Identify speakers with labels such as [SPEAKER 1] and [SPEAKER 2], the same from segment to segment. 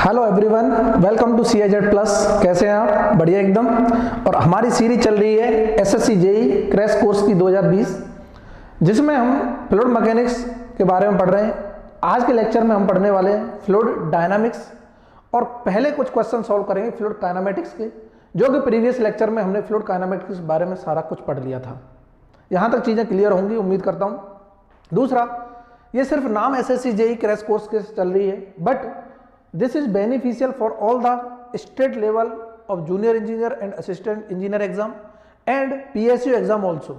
[SPEAKER 1] Hello everyone, welcome to CIZ plus. कैसे हैं आप? बढ़िया एकदम। और हमारी सीरीज चल रही है SSC JEE क्रैश कोर्स की 2020, जिसमें हम फ्लूइड मैकेनिक्स के बारे में पढ़ रहे हैं। आज के लेक्चर में हम पढ़ने वाले हैं फ्लूइड डायनामिक्स और पहले कुछ क्वेश्चन सॉल्व करेंगे फ्लूइड काइनेमेटिक्स के, जो कि प्रीवियस लेक्चर में हमने फ्लूइड काइनेमेटिक्स के बारे में सारा कुछ पढ़ लिया था। यहाँ तक चीज़ें क्लियर होंगी उम्मीद करता हूँ। दूसरा, ये सिर्फ नाम SSC JEE क्रैश कोर्स के चल रही है, but this is beneficial for all the state level of junior engineer and assistant engineer exam and PSU exam also।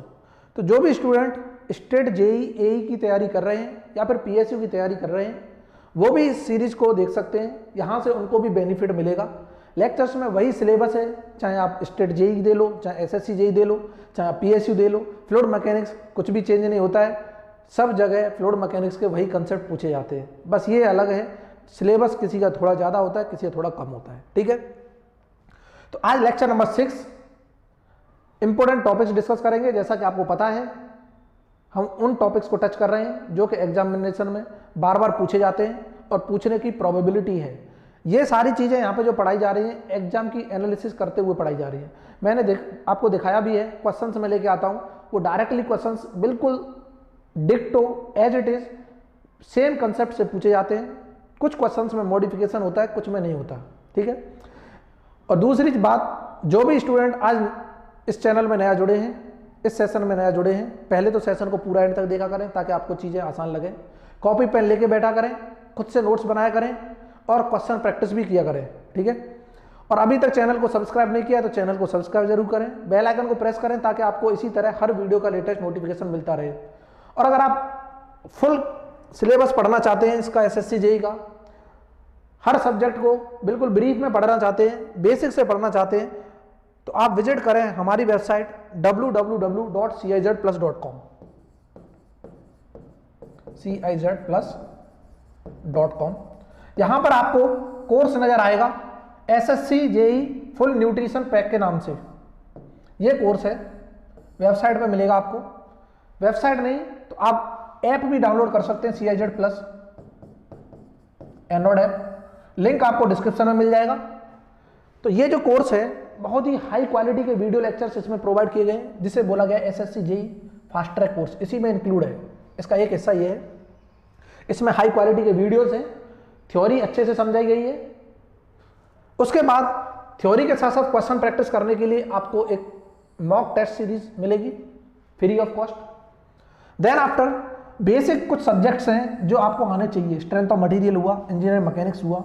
[SPEAKER 1] तो जो भी स्टूडेंट स्टेट JEE AE की तैयारी कर रहे हैं या फिर PSU की तैयारी कर रहे हैं, वो भी इस सीरीज को देख सकते हैं। यहाँ से उनको भी बेनिफिट मिलेगा। लेक्चर्स में वही सिलेबस है, चाहे आप स्टेट JEE दे लो, चाहे SSC JEE दे लो, चाहे आप PSU दे लो। फ्लूइड मैकेनिक्स कुछ भी चेंज नहीं होता है, सब जगह फ्लूइड मैकेनिक्स के वही कंसेप्ट पूछे जाते हैं, बस ये अलग है, सिलेबस किसी का थोड़ा ज़्यादा होता है, किसी का थोड़ा कम होता है। ठीक है, तो आज lecture number 6 important topics discuss करेंगे। जैसा कि आपको पता है, हम उन टॉपिक्स को टच कर रहे हैं जो कि एग्जामिनेशन में बार बार पूछे जाते हैं और पूछने की प्रोबेबिलिटी है। ये सारी चीज़ें यहाँ पे जो पढ़ाई जा रही हैं, एग्जाम की एनालिसिस करते हुए पढ़ाई जा रही है। मैंने आपको दिखाया भी है, क्वेश्चंस में लेके आता हूँ, वो डायरेक्टली क्वेश्चंस बिल्कुल डिक्टो as it is same concept से पूछे जाते हैं। कुछ क्वेश्चंस में मॉडिफिकेशन होता है, कुछ में नहीं होता। ठीक है, और दूसरी बात, जो भी स्टूडेंट आज इस चैनल में नया जुड़े हैं, इस सेशन में नया जुड़े हैं, पहले तो सेशन को पूरा एंड तक देखा करें ताकि आपको चीज़ें आसान लगे। कॉपी पेन लेके बैठा करें, खुद से नोट्स बनाया करें और क्वेश्चन प्रैक्टिस भी किया करें। ठीक है, और अभी तक चैनल को सब्सक्राइब नहीं किया तो चैनल को सब्सक्राइब जरूर करें, बेल आइकन को प्रेस करें ताकि आपको इसी तरह हर वीडियो का लेटेस्ट नोटिफिकेशन मिलता रहे। और अगर आप फुल सिलेबस पढ़ना चाहते हैं इसका, SSC JEE का, हर सब्जेक्ट को बिल्कुल ब्रीफ में पढ़ना चाहते हैं, बेसिक से पढ़ना चाहते हैं, तो आप विजिट करें हमारी वेबसाइट www.cizplus.com CIZplus.com। यहां पर आपको कोर्स नजर आएगा SSC JEE full nutrition pack के नाम से। ये कोर्स है, वेबसाइट पे मिलेगा आपको। वेबसाइट नहीं तो आप ऐप भी डाउनलोड कर सकते हैं, CIZ plus Android app, link आपको डिस्क्रिप्शन में मिल जाएगा। तो ये जो कोर्स है, बहुत ही हाई क्वालिटी के वीडियो लेक्चर्स इसमें प्रोवाइड किए गए हैं, जिसे बोला गया SSC JEE fast track course, इसी में इंक्लूड है। इसका एक हिस्सा ये है, इसमें हाई क्वालिटी के वीडियोस हैं, थ्योरी अच्छे से समझाई गई है। उसके बाद थ्योरी के साथ साथ क्वेश्चन प्रैक्टिस करने के लिए आपको एक मॉक टेस्ट सीरीज मिलेगी free of cost. Then after basic कुछ सब्जेक्ट्स हैं जो आपको आने चाहिए, स्ट्रेंथ ऑफ मटेरियल हुआ, इंजीनियरिंग मैकेनिक्स हुआ,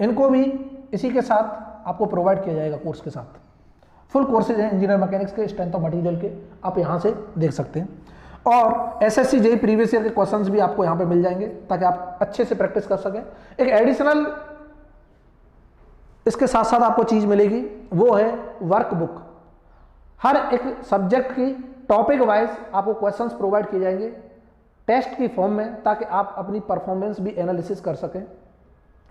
[SPEAKER 1] इनको भी इसी के साथ आपको प्रोवाइड किया जाएगा। कोर्स के साथ फुल कोर्सेज हैं इंजीनियरिंग मैकेनिक्स के, स्ट्रेंथ ऑफ मटेरियल के, आप यहाँ से देख सकते हैं। और SSC JEE प्रीवियस ईयर के क्वेश्चंस भी आपको यहाँ पे मिल जाएंगे ताकि आप अच्छे से प्रैक्टिस कर सकें। एक एडिशनल इसके साथ साथ आपको चीज़ मिलेगी, वो है वर्कबुक। हर एक सब्जेक्ट की टॉपिक वाइज आपको क्वेश्चंस प्रोवाइड किए जाएंगे टेस्ट की फॉर्म में, ताकि आप अपनी परफॉर्मेंस भी एनालिसिस कर सकें,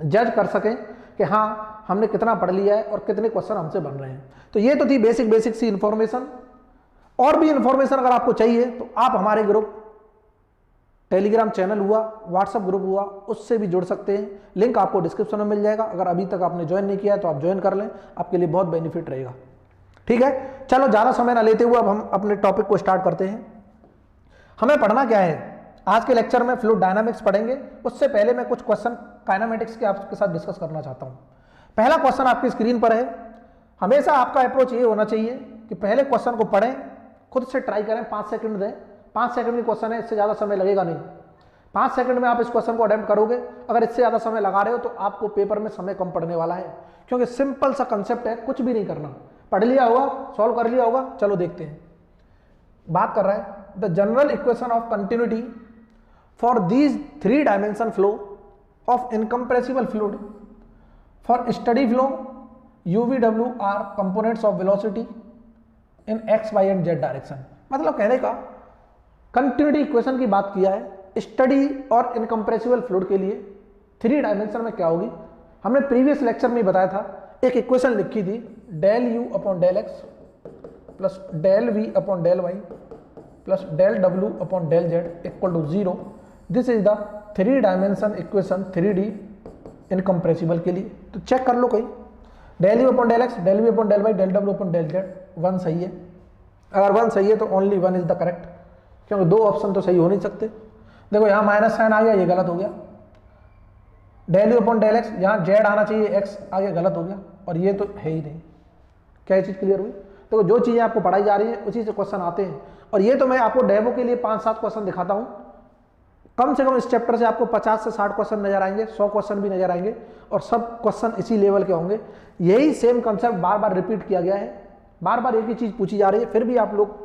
[SPEAKER 1] जज कर सकें कि हाँ हमने कितना पढ़ लिया है और कितने क्वेश्चन हमसे बन रहे हैं। तो ये तो थी बेसिक सी इन्फॉर्मेशन। और भी इन्फॉर्मेशन अगर आपको चाहिए तो आप हमारे ग्रुप, टेलीग्राम चैनल हुआ, व्हाट्सएप ग्रुप हुआ, उससे भी जुड़ सकते हैं। लिंक आपको डिस्क्रिप्शन में मिल जाएगा। अगर अभी तक आपने ज्वाइन नहीं किया है तो आप ज्वाइन कर लें, आपके लिए बहुत बेनिफिट रहेगा। ठीक है, चलो ज़्यादा समय ना लेते हुए अब हम अपने टॉपिक को स्टार्ट करते हैं। हमें पढ़ना क्या है आज के लेक्चर में? फ्लूइड डायनामिक्स पढ़ेंगे। उससे पहले मैं कुछ क्वेश्चन काइनेमेटिक्स के आपके साथ डिस्कस करना चाहता हूं। पहला क्वेश्चन आपकी स्क्रीन पर है। हमेशा आपका अप्रोच ये होना चाहिए कि पहले क्वेश्चन को पढ़ें, खुद से ट्राई करें, 5 सेकंड दें। 5 सेकंड की क्वेश्चन है, इससे ज़्यादा समय लगेगा नहीं। 5 सेकंड में आप इस क्वेश्चन को अटेम्प्ट करोगे। अगर इससे ज़्यादा समय लगा रहे हो तो आपको पेपर में समय कम पड़ने वाला है, क्योंकि सिंपल सा कंसेप्ट है, कुछ भी नहीं करना, पढ़ लिया होगा, सॉल्व कर लिया होगा। चलो देखते हैं। बात कर रहा है the general equation of continuity for these 3 dimension flow of incompressible fluid for steady flow UVW are components of velocity in x, y and z direction। मतलब कहने का कंटिन्यूटी इक्वेशन की बात किया है, स्टडी और इनकम्प्रेसिबल फ्लूइड के लिए 3 डायमेंशन में क्या होगी। हमने प्रीवियस लेक्चर में बताया था, एक इक्वेशन लिखी थी, del u upon del x plus del v upon del y plus del w upon del z equal to 0। This is the 3 dimension equation 3D incompressible के लिए। तो चेक कर लो कहीं, del u upon del x, del v upon del y, del डब्ल्यू upon del z, 1 सही है। अगर 1 सही है तो ओनली 1 इज द करेक्ट, क्योंकि 2 ऑप्शन तो सही हो नहीं सकते। देखो यहाँ माइनस साइन आ गया, ये गलत हो गया। Del u upon del x, यहाँ जेड आना चाहिए, एक्स आगे गलत हो गया, और ये तो है ही नहीं। क्या ये चीज़ क्लियर हुई? तो जो चीज़ें आपको पढ़ाई जा रही है उसी से क्वेश्चन आते हैं। और ये तो मैं आपको डेमो के लिए 5-7 क्वेश्चन दिखाता हूँ। कम से कम इस चैप्टर से आपको 50 से 60 क्वेश्चन नजर आएंगे, 100 क्वेश्चन भी नजर आएंगे, और सब क्वेश्चन इसी लेवल के होंगे। यही सेम कंसेप्ट बार बार रिपीट किया गया है, बार बार एक ही चीज़ पूछी जा रही है, फिर भी आप लोग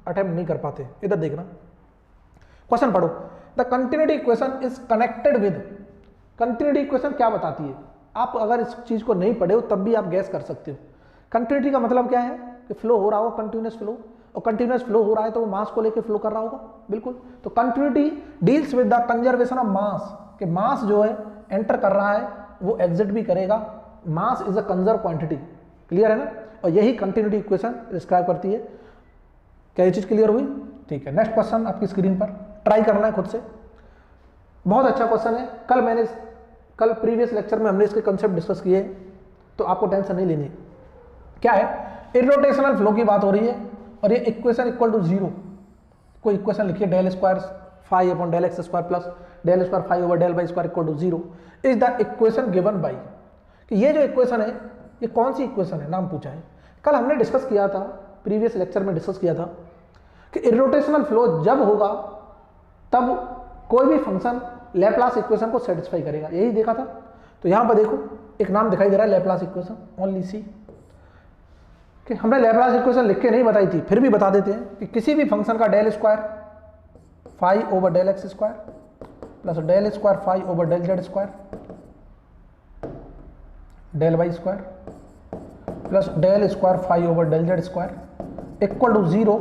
[SPEAKER 1] अटेम्प्ट नहीं कर पाते। इधर देखना, क्वेश्चन पढ़ो। The continuity equation is connected with, continuity equation क्या बताती है? आप अगर इस चीज़ को नहीं पढ़े हो तब भी आप गैस कर सकते हो। कंटिन्यूटी का मतलब क्या है कि फ्लो हो रहा हो, कंटिन्यूस फ्लो, और कंटिन्यूस फ्लो हो रहा है तो वो मास को लेकर फ्लो कर रहा होगा, बिल्कुल। तो continuity deals with the conservation of mass, कि मास जो है एंटर कर रहा है वो एग्जिट भी करेगा। Mass is a conserve quantity, clear है ना? और यही कंटिन्यूटी इक्वेशन डिस्क्राइब करती है। क्या ये चीज़ क्लियर हुई? ठीक है, नेक्स्ट क्वेश्चन आपकी स्क्रीन पर, ट्राई करना है खुद से। बहुत अच्छा क्वेश्चन है। कल प्रीवियस लेक्चर में हमने इसके कंसेप्ट डिस्कस किए, तो आपको टेंशन नहीं लेनी है। क्या है? इरोटेशनल फ्लो की बात हो रही है, और ये इक्वेशन इक्वल टू 0। कोई इक्वेशन लिखिए, del square phi upon del x square plus del square phi over del y square equal to 0 is the equation given by. कि ये जो इक्वेशन है ये कौन सी इक्वेशन है, नाम पूछा है। कल हमने डिस्कस किया था, प्रीवियस लेक्चर में डिस्कस किया था कि इरोटेशनल फ्लो जब होगा तब कोई भी फंक्शन लैप्लास इक्वेशन को सेटिस्फाई करेगा, यही देखा था। तो यहां पर देखो एक नाम दिखाई दे रहा है, लैप्लास इक्वेशन, ओनली सी। कि हमने लैप्लास इक्वेशन लिख के नहीं बताई थी, फिर भी बता देते हैं कि किसी भी फंक्शन का del square phi over del x square plus del square phi over del z square del y square plus del square phi over del z square equal to 0,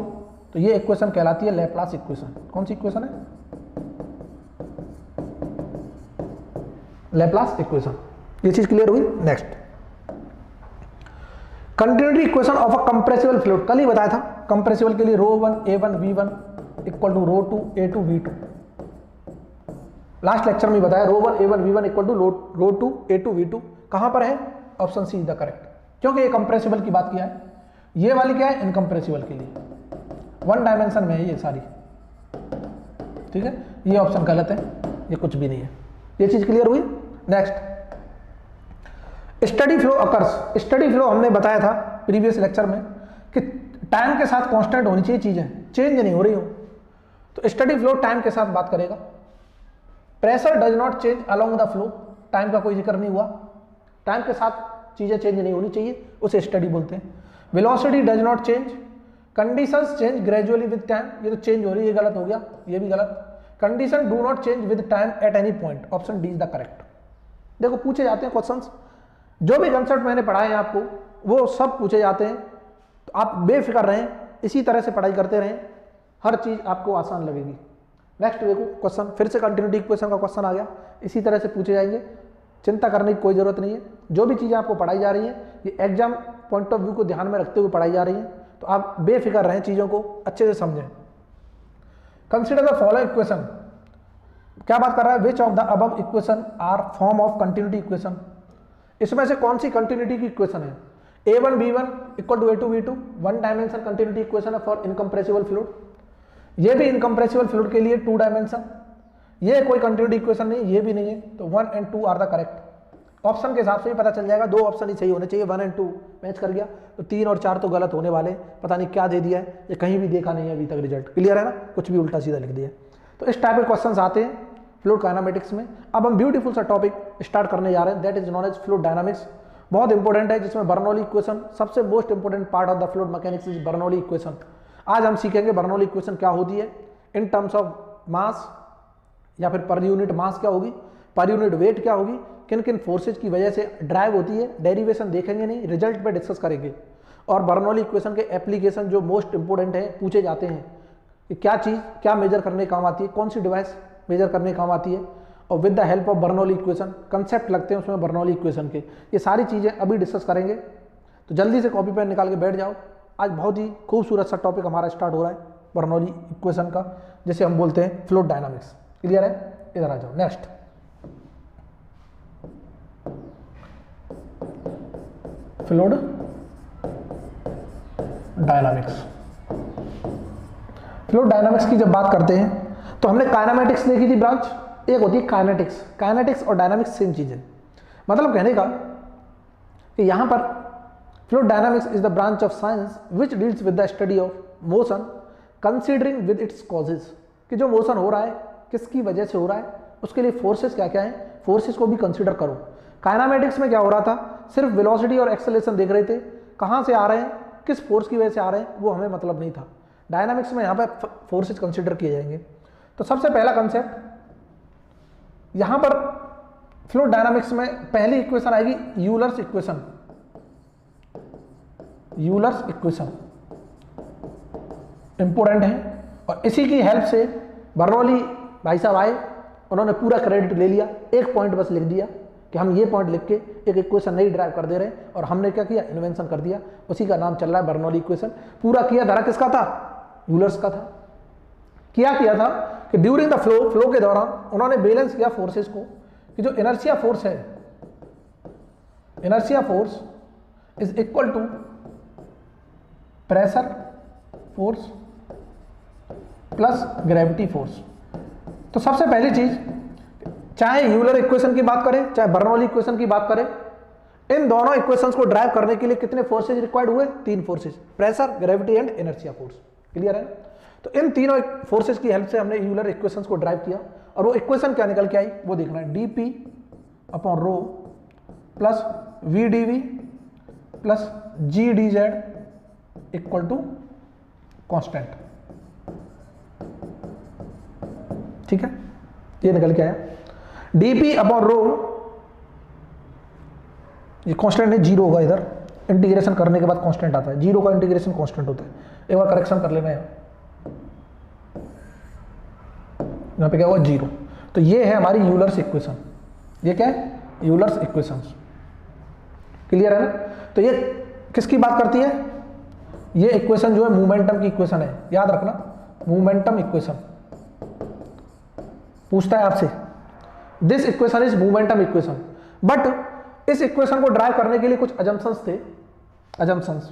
[SPEAKER 1] तो ये इक्वेशन कहलाती है लैप्लास इक्वेशन। कौन सी equation है? Laplace equation. ये चीज clear हुई? Next, continuity equation of a compressible fluid, कल ही बताया था। कंप्रेसिबल के लिए ρ1 a1 v1 equal to ρ2 a2 v2। Last lecture में बताया ρ1 a1 v1 equal to ρ2 a2 v2। कहां पर है? Option C is the correct, क्योंकि ये कंप्रेसिबल की बात किया है। ये वाली क्या है? इनकंप्रेसिबल के लिए 1 डायमेंशन में है ये सारी, ठीक है। ये ऑप्शन गलत है, ये कुछ भी नहीं है। ये चीज क्लियर हुई? Next, steady flow occurs. Steady flow हमने बताया था प्रीवियस लेक्चर में कि टाइम के साथ कांस्टेंट होनी चाहिए, चीजें चेंज नहीं हो रही हो। तो स्टडी फ्लो टाइम के साथ बात करेगा। Pressure does not change along the flow, time का कोई जिक्र नहीं हुआ, टाइम के साथ चीजें चेंज नहीं होनी चाहिए, उसे स्टडी बोलते हैं। Velocity does not change, conditions change gradually with time, ये तो चेंज हो रही है, ये गलत हो गया, ये भी गलत। Condition do not change with time at any point, option D is the correct. देखो पूछे जाते हैं क्वेश्चंस, जो भी कंसेप्ट मैंने पढ़ाए हैं आपको वो सब पूछे जाते हैं, तो आप बेफिक्र रहें, इसी तरह से पढ़ाई करते रहें, हर चीज आपको आसान लगेगी। नेक्स्ट देखो क्वेश्चन, फिर से कंटिन्यूटी इक्वेशन का क्वेश्चन आ गया, इसी तरह से पूछे जाएंगे, चिंता करने की कोई जरूरत नहीं है। जो भी चीजें आपको पढ़ाई जा रही हैं ये एग्जाम पॉइंट ऑफ व्यू को ध्यान में रखते हुए पढ़ाई जा रही है, तो आप बेफिक्र रहें, चीजों को अच्छे से समझें। कंसिडर द फॉलोइंग इक्वेशन, क्या बात कर रहा है? Which of the above equation are form of continuity equation, इसमें से कौन सी कंटिन्यूटी की इक्वेशन है? a1 b1 equal to a2 v2, 1 dimension continuity equation है फॉर इनकंप्रेसिबल फ्लूइड। ये भी इनकंप्रेसिबल फ्लूइड के लिए 2 डायमेंशन, ये कोई कंटिन्यूटी इक्वेशन नहीं, ये भी नहीं है, तो 1 and 2 are the correct. Option के हिसाब से ही पता चल जाएगा, 2 ऑप्शन ही सही होने चाहिए, 1 and 2 मैच कर गया, तो 3 और 4 तो गलत होने वाले, पता नहीं क्या दे दिया है, ये कहीं भी देखा नहीं है अभी तक रिजल्ट, क्लियर है ना? कुछ भी उल्टा सीधा लिख दिया। तो इस टाइप के क्वेश्चन आते हैं फ्लूइड काइनेमेटिक्स में। अब हम ब्यूटीफुल सा टॉपिक स्टार्ट करने जा रहे हैं, that is known as fluid dynamics. बहुत इंपॉर्टेंट है, जिसमें बर्नौली इक्वेशन, सबसे most important part of the fluid mechanics is Bernoulli equation. आज हम सीखेंगे बर्नौली इक्वेशन क्या होती है इन टर्म्स ऑफ मास, या फिर पर यूनिट मास क्या होगी, पर यूनिट वेट क्या होगी, किन किन फोर्सेज की वजह से ड्राइव होती है। डेरिवेशन देखेंगे नहीं, रिजल्ट पे डिस्कस करेंगे। और बर्नौली इक्वेशन के एप्लीकेशन जो मोस्ट इंपॉर्टेंट है, पूछे जाते हैं कि क्या चीज़ क्या मेजर करने काम आती है, कौन सी डिवाइस मेजर करने काम आती है, और with the help of Bernoulli equation concept लगते हैं उसमें बर्नौली इक्वेशन के, ये सारी चीज़ें अभी डिस्कस करेंगे। तो जल्दी से कॉपी पेन निकाल के बैठ जाओ, आज बहुत ही खूबसूरत सा टॉपिक हमारा स्टार्ट हो रहा है बर्नौली इक्वेशन का, जिसे हम बोलते हैं फ्लूइड डायनामिक्स। क्लियर है? इधर आ जाओ। Next, fluid dynamics. Fluid dynamics की जब बात करते हैं तो हमने काइनेमेटिक्स देखी थी ब्रांच, एक होती है काइनेटिक्स। काइनेटिक्स और डायनामिक्स सेम चीज है। मतलब कहने का कि यहां पर fluid dynamics is the branch of science which deals with the study of motion considering with its causes, कि जो मोशन हो रहा है किसकी वजह से हो रहा है, उसके लिए फोर्सेस क्या क्या हैं, फोर्सेस को भी कंसीडर करो। काइनेमेटिक्स में क्या हो रहा था, सिर्फ वेलोसिटी और एक्सेलरेशन देख रहे थे, कहां से आ रहे हैं, किस फोर्स की वजह से आ रहे हैं, वो हमें मतलब नहीं था। डायनामिक्स में यहाँ पर फोर्सेस कंसीडर किए जाएंगे। तो सबसे पहला कंसेप्ट यहां पर फ्लूइड डायनामिक्स में पहली इक्वेशन आएगी Euler's equation. Euler's equation important है और इसी की हेल्प से बर्नौली भाई साहब आए, उन्होंने पूरा क्रेडिट ले लिया, एक पॉइंट बस लिख दिया कि हम ये पॉइंट लिख के एक इक्वेशन नहीं ड्राइव कर दे रहे हैं, और हमने क्या किया, इन्वेंशन कर दिया, उसी का नाम चल रहा है बर्नौली इक्वेशन। पूरा किया धारा किसका था, यूलर्स का था। क्या किया था कि ड्यूरिंग द फ्लो के दौरान उन्होंने बैलेंस किया फोर्सेस को, कि जो इनर्शिया फोर्स है, inertia force is equal to pressure force plus gravity force. तो सबसे पहली चीज, चाहे यूलर इक्वेशन की बात करें चाहे बर्नौली इक्वेशन की बात करें, इन दोनों इक्वेशंस को ड्राइव करने के लिए कितने फोर्सेज रिक्वायर्ड हुए, तीन forces, pressure, gravity and inertia force. Clear है ना? तो इन तीनों फोर्सेज की हेल्प से हमने यूलर इक्वेशंस को ड्राइव किया, और वो इक्वेशन क्या निकल के आई वो देखना है, dp upon rho plus vdv plus gdz equal to constant. ठीक है, ये निकल के आया। dp अपॉन रो, ये कांस्टेंट है, जीरो होगा इधर, इंटीग्रेशन करने के बाद कांस्टेंट आता है, जीरो का इंटीग्रेशन कांस्टेंट होता है। एक बार करेक्शन कर लेना है, यहाँ पे क्या हुआ, जीरो। तो ये है हमारी यूलर्स इक्वेशन। ये क्या है, यूलर्स इक्वेशंस। क्लियर है ना? तो ये किसकी बात करती है, ये इक्वेशन जो है मोमेंटम की इक्वेशन है, याद रखना, मोमेंटम इक्वेशन। पूछता है आपसे, this equation is momentum equation, but इस इक्वेशन को ड्राइव करने के लिए कुछ अजम्पशंस थे, अजम्पशंस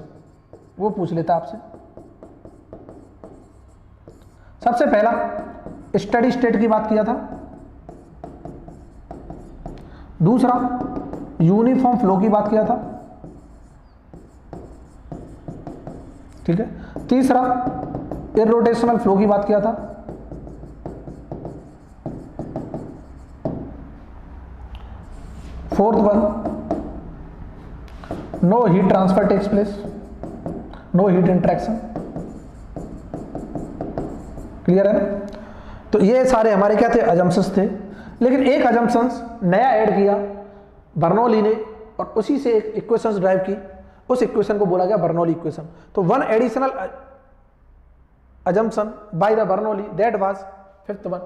[SPEAKER 1] वो पूछ लेता आपसे। सबसे पहला स्टेडी स्टेट की बात किया था, दूसरा यूनिफॉर्म फ्लो की बात किया था, ठीक है, तीसरा इररोटेशनल फ्लो की बात किया था, fourth one no heat transfer takes place, no heat interaction. Clear है ना? तो ये सारे हमारे क्या थे, अजम्पशंस थे। लेकिन एक अजम्पशंस नया ऐड किया बर्नौली ने, और उसी से एक इक्वेशंस ड्राइव की, उस इक्वेशन को बोला गया बर्नौली इक्वेशन। तो one additional assumption by the Bernoulli, that was fifth one.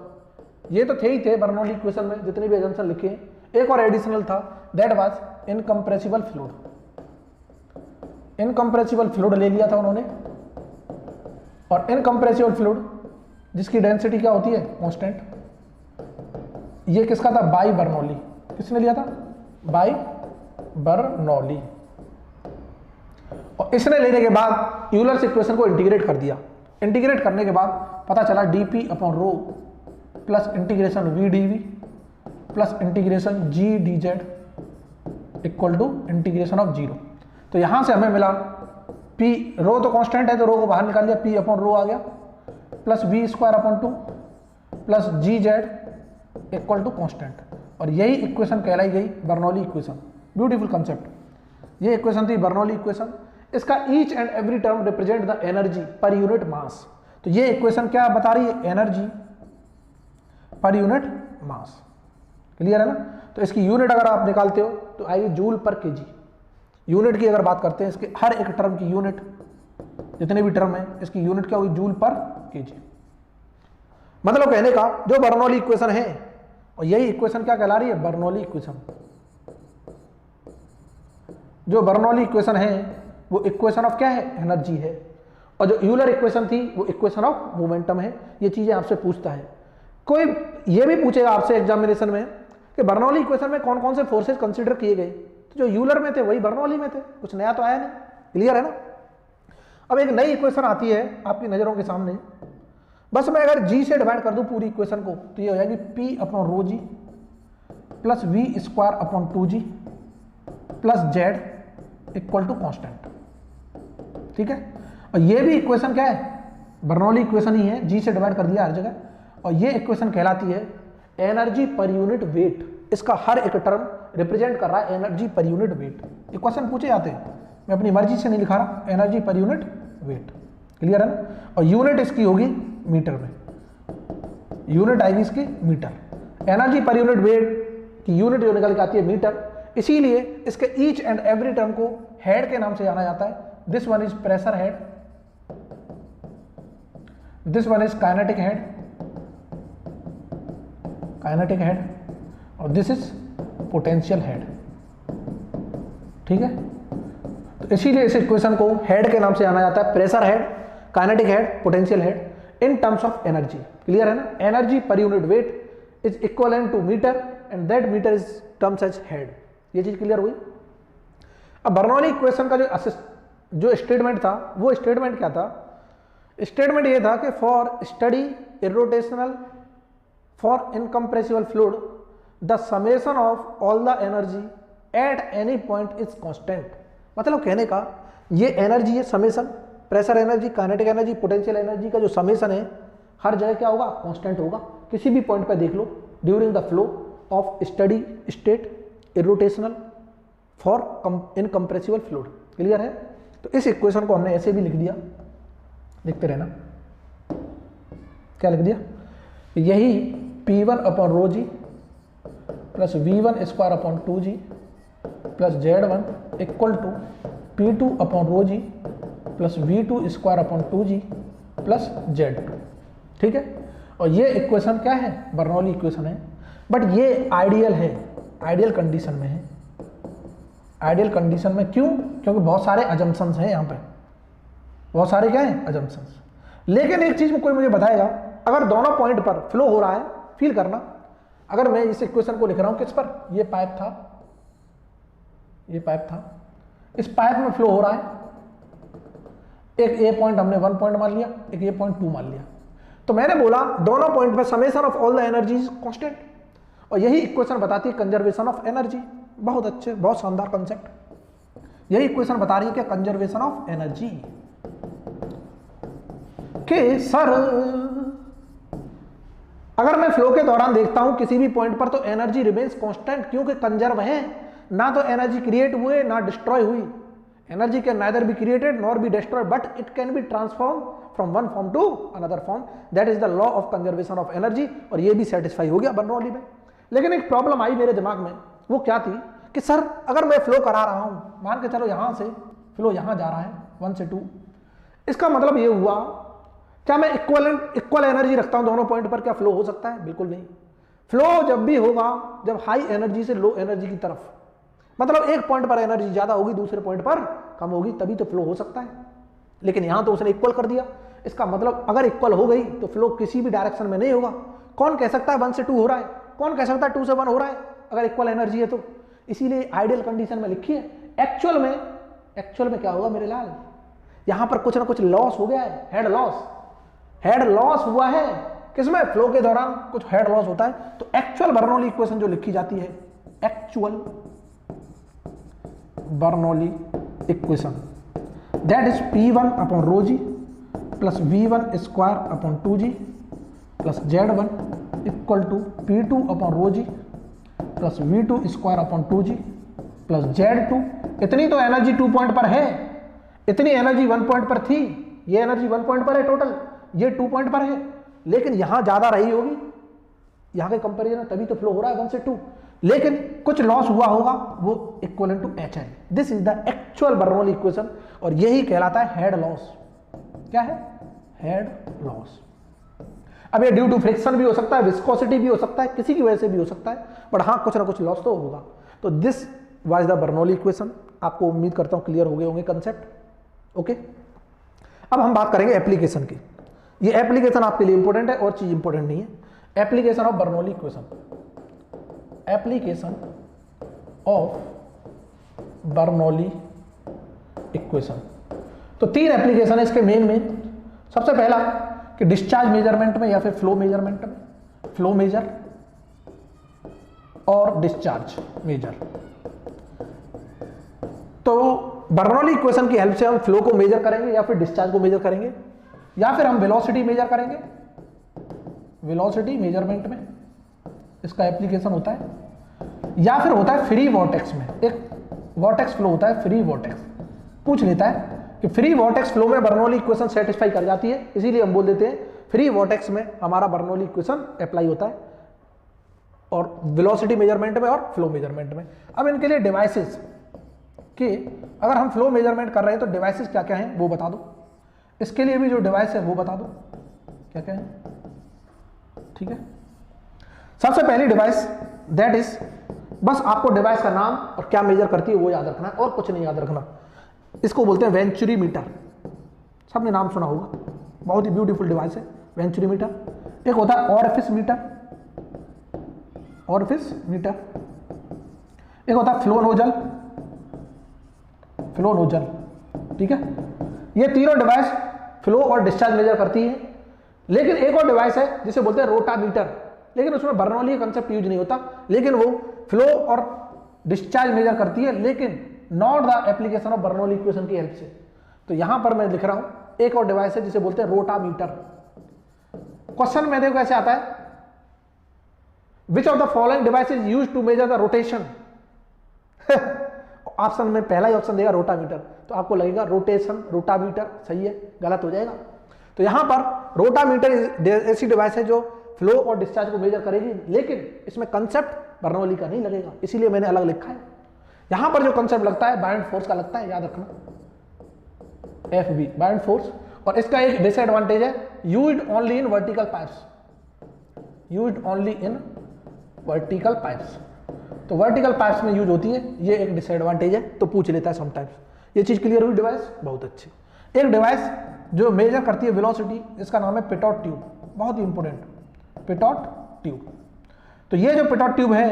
[SPEAKER 1] ये तो थे ही थे बर्नौली इक्वेशन में जितने भी अजम्पशन लिखे हैं, एक और एडिशनल था, that was incompressible fluid. Incompressible fluid ले लिया था उन्होंने, और इनकम्प्रेसिबल फ्लूइड जिसकी डेंसिटी क्या होती है, कांस्टेंट। ये किसका था, बाय बर्नौली। किसने लिया था, बाय बर्नौली। और इसने लेने के बाद यूलर्स इक्वेशन को इंटीग्रेट कर दिया। इंटीग्रेट करने के बाद पता चला dp upon rho plus integration vdv plus integration gdz equal to integration of zero. तो यहां से हमें मिला p, रो तो कांस्टेंट है तो रो को बाहर निकाल दिया, p अपॉन रो आ गया, plus v square upon 2 plus gz equal to constant. और यही इक्वेशन कहलाई गई बर्नौली इक्वेशन। Beautiful concept. ये इक्वेशन थी बर्नौली इक्वेशन। इसका each and every term represent the energy per unit mass. तो ये इक्वेशन क्या बता रही है, एनर्जी पर यूनिट मास। क्लियर है ना? तो इसकी यूनिट अगर आप निकालते हो तो आएगी जूल पर केजी। यूनिट की अगर बात करते हैं, इसके हर एक टर्म की यूनिट, जितने भी टर्म है इसकी यूनिट क्या होगी, जूल पर केजी। मतलब कहने का जो बर्नौली इक्वेशन है, और यही इक्वेशन क्या कहला रही है, बर्नौली इक्वेशन। जो बर्नौली इक्वेशन है वो इक्वेशन ऑफ क्या है, एनर्जी है, और जो यूलर इक्वेशन थी वो इक्वेशन ऑफ मोमेंटम है। ये चीजें आपसे पूछता है कोई, ये भी पूछेगा आपसे एग्जामिनेशन में कि बर्नौली इक्वेशन में कौन कौन से फोर्सेस कंसीडर किए गए। तो जो यूलर में थे वही बर्नौली में थे, कुछ नया तो आया नहीं। क्लियर है ना। अब एक नई इक्वेशन आती है आपकी नज़रों के सामने। बस मैं अगर जी से डिवाइड कर दूं पूरी इक्वेशन को तो ये हो जाएगी P upon rho g plus V square upon 2g plus Z equal to constant. ठीक है, और ये भी इक्वेशन क्या है, बर्नौली इक्वेशन ही है, जी से डिवाइड कर दिया हर जगह। और ये इक्वेशन कहलाती है एनर्जी पर यूनिट वेट। इसका हर एक टर्म रिप्रेजेंट कर रहा है energy per unit wait. Equation पूछे जाते हैं, मैं अपनी मर्जी से नहीं लिखा रहा, energy per unit wait. Clear है ना। और यूनिट इसकी होगी मीटर में, यूनिट आएगी इसकी metre. Energy per unit weight की यूनिट जो निकल के आती है मीटर, इसीलिए इसके ईच एंड एवरी टर्म को हेड के नाम से जाना जाता है। This one is pressure head, this one is kinetic head, kinetic head, और दिस इज पोटेंशियल हेड। ठीक है, तो इसीलिए इस इक्वेशन को हेड के नाम से जाना जाता है, pressure head, kinetic head, potential head in terms of energy. Clear है ना। Energy per unit weight is equivalent to metre and that metre is terms as head. ये चीज क्लियर हुई। अब बर्नौली इक्वेशन का जो स्टेटमेंट था वो स्टेटमेंट क्या था, स्टेटमेंट ये था कि for study irrotational for incompressible fluid the summation of all the energy at any point is constant. मतलब कहने का ये एनर्जी है summation, pressure energy, kinetic energy, potential energy का जो समेशन है हर जगह क्या होगा, कांस्टेंट होगा। किसी भी पॉइंट पर देख लो during the flow of steady state irrotational for incompressible fluid. Clear है। तो इस इक्वेशन को हमने ऐसे भी लिख दिया, लिखते रहना। क्या लिख दिया, यही P1 upon rho g plus V1 square upon 2g plus Z1 equal to P2 upon rho g plus V2 square upon 2g plus Z2। ठीक है, और ये इक्वेशन क्या है, बर्नौली इक्वेशन है, बट ये आइडियल है, आइडियल कंडीशन में है। आइडियल कंडीशन में क्यों, क्योंकि बहुत सारे अजम्पशंस हैं यहाँ पे, बहुत सारे क्या हैं, अजम्पशंस। लेकिन एक चीज में कोई मुझे बताएगा, अगर दोनों पॉइंट पर फ्लो हो रहा है, फील करना, अगर मैं इस इक्वेशन को लिख रहा हूं किस पर, ये पाइप था, ये पाइप था, इस पाइप में फ्लो हो रहा है, एक ए पॉइंट हमने 1 पॉइंट मान लिया, एक ए पॉइंट 2 मान लिया, तो मैंने बोला दोनों पॉइंट पर summation of all the energy is constant. और यही इक्वेशन बताती है कंजर्वेशन ऑफ एनर्जी। बहुत अच्छे, बहुत शानदार कंसेप्ट। यही इक्वेशन बता रही है कि कंजर्वेशन ऑफ एनर्जी के सर अगर मैं फ्लो के दौरान देखता हूं किसी भी पॉइंट पर तो एनर्जी रिमेन्स कांस्टेंट, क्योंकि कंजर्व है, ना तो एनर्जी क्रिएट हुए ना डिस्ट्रॉय हुई। Energy can neither be created nor be destroyed but it can be transform from one form to another form, that is the law of conservation of energy. और ये भी satisfy हो गया Bernoulli में। लेकिन एक प्रॉब्लम आई मेरे दिमाग में, वो क्या थी कि सर अगर मैं फ्लो करा रहा हूं, मान के चलो यहां से फ्लो यहां जा रहा है 1 से 2, इसका मतलब ये हुआ क्या मैं इक्वल एनर्जी रखता हूं दोनों पॉइंट पर, क्या फ्लो हो सकता है? बिल्कुल नहीं। फ्लो जब भी होगा जब हाई एनर्जी से लो एनर्जी की तरफ, मतलब एक पॉइंट पर एनर्जी ज्यादा होगी दूसरे पॉइंट पर कम होगी, तभी तो फ्लो हो सकता है। लेकिन यहां तो उसने इक्वल कर दिया, इसका मतलब अगर इक्वल हो गई तो फ्लो किसी भी डायरेक्शन में नहीं होगा। कौन कह सकता है 1 से 2 हो रहा है, कौन कह सकता है 2 से 1 हो रहा है अगर इक्वल एनर्जी है तो? इसीलिए आइडियल कंडीशन में लिखी है। एक्चुअल में क्या होगा मेरे लाल, यहां पर कुछ ना कुछ लॉस हो गया है, हेड लॉस हुआ है। किसमें? फ्लो के दौरान कुछ हेड लॉस होता है। तो एक्चुअल बर्नौली इक्वेशन जो लिखी जाती है, actual Bernoulli equation, that is P1 upon rho g plus V1 square upon 2g plus Z1 equal to P2 upon rho g plus V2 square upon 2g plus Z2। इतनी तो energy 2 point पर है, इतनी energy 1 point पर थी, ये energy 1 point पर है टोटल, ये 2 पॉइंट पर है, लेकिन यहां ज्यादा रही होगी यहां के कंपेरिजन, तभी तो फ्लो हो रहा है 1 से 2। लेकिन कुछ लॉस हुआ होगा, वो इक्वलेंट टू एच है। This is the actual Bernoulli equation, और यही कहलाता है हेड लॉस। क्या है? Head loss. अब ये ड्यू टू फ्रिक्शन भी हो सकता है, विस्कोसिटी भी हो सकता है, किसी की वजह से भी हो सकता है, बट हाँ कुछ ना कुछ लॉस तो होगा। तो this was the Bernoulli equation. आपको उम्मीद करता हूं क्लियर हो गए होंगे कंसेप्ट। ओके, अब हम बात करेंगे एप्लीकेशन की। ये एप्लीकेशन आपके लिए इंपॉर्टेंट है, और चीज इंपॉर्टेंट नहीं है। Application of Bernoulli equation, application of Bernoulli equation. तो 3 एप्लीकेशन है इसके मेन। सबसे पहला कि डिस्चार्ज मेजरमेंट में या फिर फ्लो मेजरमेंट में, फ्लो मेजर और डिस्चार्ज मेजर। तो बर्नौली इक्वेशन की हेल्प से हम फ्लो को मेजर करेंगे या फिर डिस्चार्ज को मेजर करेंगे, या फिर हम वेलोसिटी मेजर करेंगे। वेलोसिटी मेजरमेंट में इसका एप्लीकेशन होता है, या फिर होता है फ्री वॉर्टेक्स में। एक वॉर्टेक्स फ्लो होता है, फ्री वॉर्टेक्स। पूछ लेता है कि फ्री वॉर्टेक्स फ्लो में बर्नौली इक्वेशन सेटिस्फाई कर जाती है, इसीलिए हम बोल देते हैं फ्री वॉर्टेक्स में हमारा बर्नौली इक्वेशन अप्लाई होता है, और वेलोसिटी मेजरमेंट में और फ्लो मेजरमेंट में। अब इनके लिए डिवाइसेस कि अगर हम फ्लो मेजरमेंट कर रहे हैं तो डिवाइसेस क्या क्या हैं वो बता दो। इसके लिए भी जो डिवाइस है वो बता दो क्या क्या है। ठीक है, सबसे पहली डिवाइस दैट इज, बस आपको डिवाइस का नाम और क्या मेजर करती है वो याद रखना है और कुछ नहीं याद रखना। इसको बोलते हैं वेंचुरी मीटर। सबने नाम सुना होगा, बहुत ही ब्यूटीफुल डिवाइस है वेंचुरी मीटर। एक होता है ऑरिफिस मीटर, ऑरिफिस मीटर। एक होता है फ्लो नोजल, फ्लो नोजल। ठीक है, ये तीनों डिवाइस फ्लो और डिस्चार्ज मेजर करती है। लेकिन एक और डिवाइस है जिसे बोलते हैं रोटामीटर, लेकिन उसमें बर्नौली कंसेप्ट यूज नहीं होता, लेकिन वो फ्लो और डिस्चार्ज मेजर करती है, लेकिन not the application of Bernoulli equation की हेल्प से। तो यहां पर मैं लिख रहा हूं एक और डिवाइस है जिसे बोलते हैं रोटामीटर। क्वेश्चन में देखो कैसे आता है, which of the following device is used to measure the rotation. Option में पहला ही ऑप्शन देगा रोटामीटर, तो आपको लगेगा रोटेशन, रोटामीटर सही है, गलत हो जाएगा। तो यहां पर रोटामीटर ऐसी डिवाइस है जो फ्लो और डिस्चार्ज को मेजर करेगी, लेकिन इसमें कंसेप्ट बर्नौली का नहीं लगेगा, इसीलिए मैंने अलग लिखा है। यहां पर जो कंसेप्ट लगता है बायंड फोर्स का लगता है, याद रखना, FB बायंड फोर्स। और इसका एक डिसएडवांटेज है, used only in vertical pipes, used only in vertical pipes. तो वर्टिकल पाइप्स में यूज होती है, ये एक डिसएडवांटेज है, तो पूछ लेता है समटाइम्स। ये चीज क्लियर हुई, डिवाइस बहुत अच्छी। एक डिवाइस जो मेजर करती है वेलोसिटी, इसका नाम है पिटॉट ट्यूब, बहुत ही इंपॉर्टेंट, पिटॉट ट्यूब। तो ये जो पिटॉट ट्यूब है,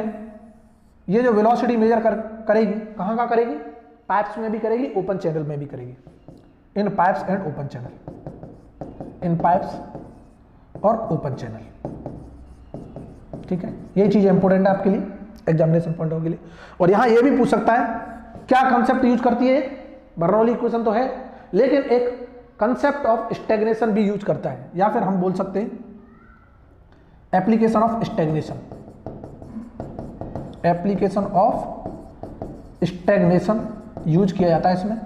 [SPEAKER 1] ये जो वेलोसिटी मेजर करेगी, कहां कहां करेगी, पाइप्स में भी करेगी, ओपन चैनल में भी करेगी, in pipes and open channel, in pipes और ओपन चैनल। ठीक है, ये चीज इंपॉर्टेंट है आपके लिए, एग्जामिनेशन पॉइंट ऑफ व्यू के लिए। और यहां ये भी पूछ सकता है क्या कंसेप्ट यूज करती है, बर्नौली इक्वेशन तो है, लेकिन एक कंसेप्ट ऑफ स्टैग्नेशन भी यूज करता है, या फिर हम बोल सकते हैं application of stagnation, application of stagnation use किया जाता है इसमें।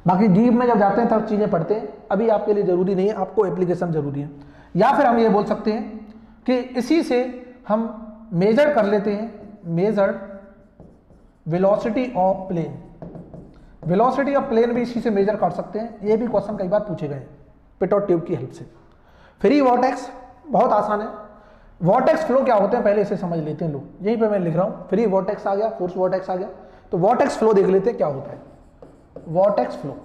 [SPEAKER 1] बाकी डीप में जब जाते हैं तब चीजें पढ़ते हैं, अभी आपके लिए जरूरी नहीं है, आपको एप्लीकेशन जरूरी है। या फिर हम ये बोल सकते हैं कि इसी से हम मेजर कर लेते हैं, measured velocity of plane, velocity of plane भी इसी से मेजर कर सकते हैं। ये भी क्वेश्चन कई बार पूछे गए पिटॉट ट्यूब की हेल्प से। फ्री वॉर्टेक्स बहुत आसान है। वॉर्टेक्स फ्लो क्या होते हैं पहले इसे समझ लेते हैं लोग, यहीं पे मैं लिख रहा हूं, फ्री वॉर्टेक्स आ गया, फोर्स वॉर्टेक्स आ गया। तो वॉर्टेक्स फ्लो देख लेते हैं क्या होता है, वॉर्टेक्स फ्लो।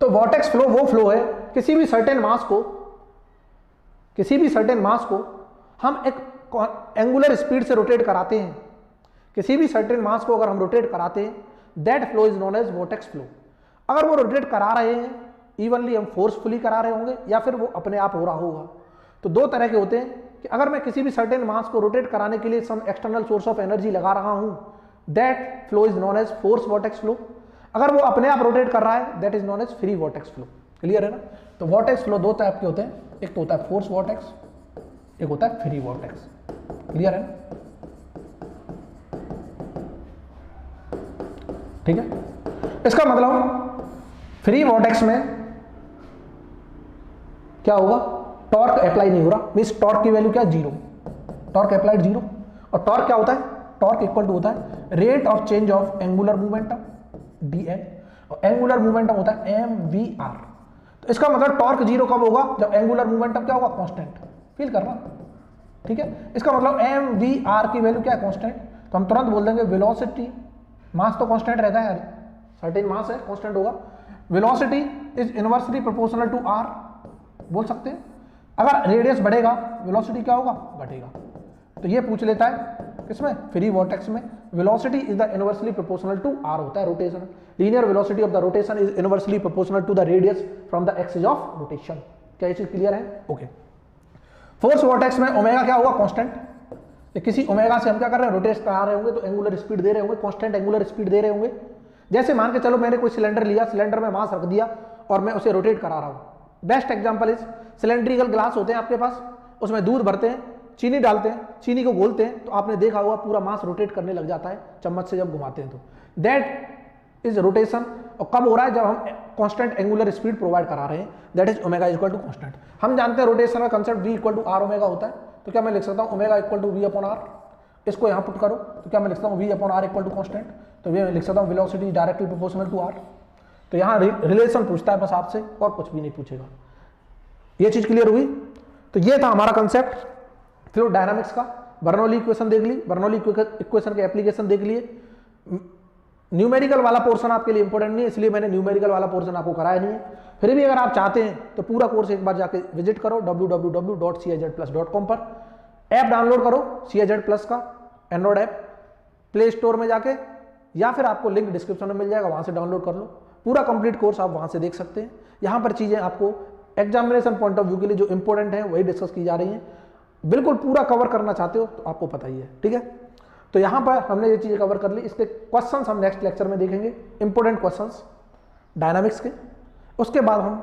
[SPEAKER 1] तो वॉर्टेक्स फ्लो वो फ्लो है, किसी भी सर्टेन मास को, किसी भी सर्टेन मास को हम एक एंगुलर स्पीड से रोटेट कराते हैं, किसी भी सर्टेन मास को अगर हम रोटेट कराते हैं, that flow is known as vortex flow. अगर वो रोटेट करा रहे हैं, इवनली हम फोर्सफुली करा रहे होंगे, या फिर वो अपने आप हो रहा होगा। तो दो तरह के होते हैं कि अगर मैं किसी भी सर्टेन मास को रोटेट कराने के लिए some external source of energy लगा रहा हूं, that flow is known as force vortex flow. अगर वो अपने आप रोटेट कर रहा है, that is known as free vortex flow. Clear है ना? तो वॉर्टेक्स फ्लो दो टाइप के होते हैं, एक तो होता है फोर्स वॉर्टेक्स, एक होता है फ्री वॉर्टेक्स। क्लियर है? ठीक है, इसका मतलब फ्री वॉर्टेक्स में क्या होगा, टॉर्क अप्लाई नहीं हो रहा, मींस टॉर्क की वैल्यू क्या, जीरो, टॉर्क अप्लाइड जीरो। और टॉर्क क्या होता है, टॉर्क इक्वल टू होता है rate of change of angular momentum dn, और एंगुलर मोमेंटम होता है mvr। तो इसका मतलब टॉर्क जीरो कब होगा, जब एंगुलर मोमेंटम क्या होगा, कांस्टेंट। फील करना, ठीक है। इसका मतलब mvr की वैल्यू क्या है, कांस्टेंट। तो हम तुरंत बोल देंगे वेलोसिटी, मास तो कांस्टेंट रहता है, सर्टेन मास है, कांस्टेंट होगा। Velocity is inversely proportional to r, बोल सकते हैं। अगर रेडियस बढ़ेगा वेलोसिटी क्या होगा, घटेगा। तो ये पूछ लेता है किसमें, फ्री वॉर्टेक्स में। Velocity is the inversely proportional to r होता है rotation, linear velocity of the rotation is inversely proportional to the radius from the axis of rotation. क्या ये चीज क्लियर है? ओके। फोर्स वॉर्टेक्स में ओमेगा क्या होगा, कांस्टेंट। किसी ओमेगा से हम क्या कर रहे हैं, रोटेट करा रहे होंगे तो एंगुलर स्पीड दे रहे होंगे, कांस्टेंट एंगुलर स्पीड दे रहे होंगे। जैसे मान के चलो मैंने कोई सिलेंडर लिया, सिलेंडर में मास रख दिया और मैं उसे रोटेट करा रहा हूं। Best example is cylindrical glass होते हैं आपके पास, उसमें दूध भरते हैं, चीनी डालते हैं, चीनी को घोलते हैं, तो आपने देखा होगा पूरा मास रोटेट करने लग जाता है चम्मच से जब घुमाते हैं तो दैट इज रोटेशन। और कब हो रहा है, जब हम कांस्टेंट एंगुलर स्पीड प्रोवाइड करा रहे हैं, that is omega equal to constant. हम जानते हैं रोटेशन का concept v equal to r omega होता है, तो क्या मैं लिख सकता हूं omega equal to v upon r. इसको यहां पुट करो तो क्या मैं लिख सकता हूं v upon r equal to constant, तो मैं लिख सकता हूं velocity directly proportional to r. तो यहां रिलेशन पूछता है बस आपसे, और कुछ भी नहीं पूछेगा। ये चीज क्लियर हुई? तो ये था हमारा कंसेप्ट फ्लूइड डायनामिक्स का। बर्नौली इक्वेशन देख ली, बर्नौली इक्वेशन के एप्लीकेशन देख लिए। न्यूमेरिकल वाला पोर्शन आपके लिए इंपॉर्टेंट नहीं है, इसलिए मैंने न्यूमेरिकल वाला पोर्शन आपको कराया नहीं है। फिर भी अगर आप चाहते हैं तो पूरा कोर्स एक बार जाके विजिट करो www.cizplus.com पर। ऐप डाउनलोड करो CIZ+ का एंड्रॉइड ऐप, प्ले स्टोर में जाके, या फिर आपको लिंक डिस्क्रिप्शन में मिल जाएगा, वहां से डाउनलोड कर लो। पूरा कंप्लीट कोर्स आप वहां से देख सकते हैं। यहाँ पर चीजें आपको एग्जामिनेशन पॉइंट ऑफ व्यू के लिए जो इंपॉर्टेंट है वही डिस्कस की जा रही हैं। बिल्कुल पूरा कवर करना चाहते हो तो आपको पता ही है, ठीक है। तो यहाँ पर हमने ये चीजें कवर कर ली। इसके क्वेश्चंस हम नेक्स्ट लेक्चर में देखेंगे, इंपॉर्टेंट क्वेश्चंस डायनामिक्स के। उसके बाद हम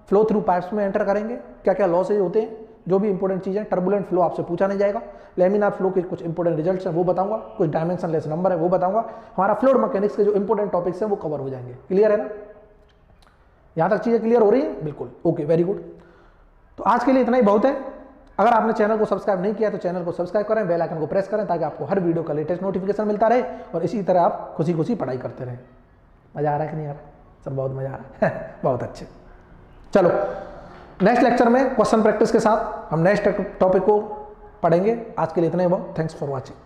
[SPEAKER 1] फ्लो थ्रू पाइप्स में एंटर करेंगे, क्या क्या लॉसेज होते हैं, जो भी इंपॉर्टेंट चीजें। टर्बुलेंट फ्लो आपसे पूछा नहीं जाएगा, लेमिनार फ्लो के कुछ इंपॉर्टेंट रिजल्ट्स हैं वो बताऊंगा, कुछ डायमेंशनलेस नंबर है वो बताऊंगा। हमारा फ्लूइड मैकेनिक्स के जो इंपॉर्टेंट टॉपिक्स हैं वो कवर हो जाएंगे। क्लियर है ना? यहाँ तक चीजें क्लियर हो रही है? बिल्कुल, ओके, वेरी गुड। तो आज के लिए इतना ही बहुत है। अगर आपने चैनल को सब्सक्राइब नहीं किया तो चैनल को सब्सक्राइब करें, बेल आइकन को प्रेस करें, ताकि आपको हर वीडियो का लेटेस्ट नोटिफिकेशन मिलता रहे और इसी तरह आप खुशी खुशी पढ़ाई करते रहें। मजा आ रहा है कि नहीं आ रहा? सब बहुत मजा आ रहा है बहुत अच्छे। चलो नेक्स्ट लेक्चर में क्वेश्चन प्रैक्टिस के साथ हम नेक्स्ट टॉपिक को पढ़ेंगे। आज के लिए इतना ही बहुत। Thanks for watching.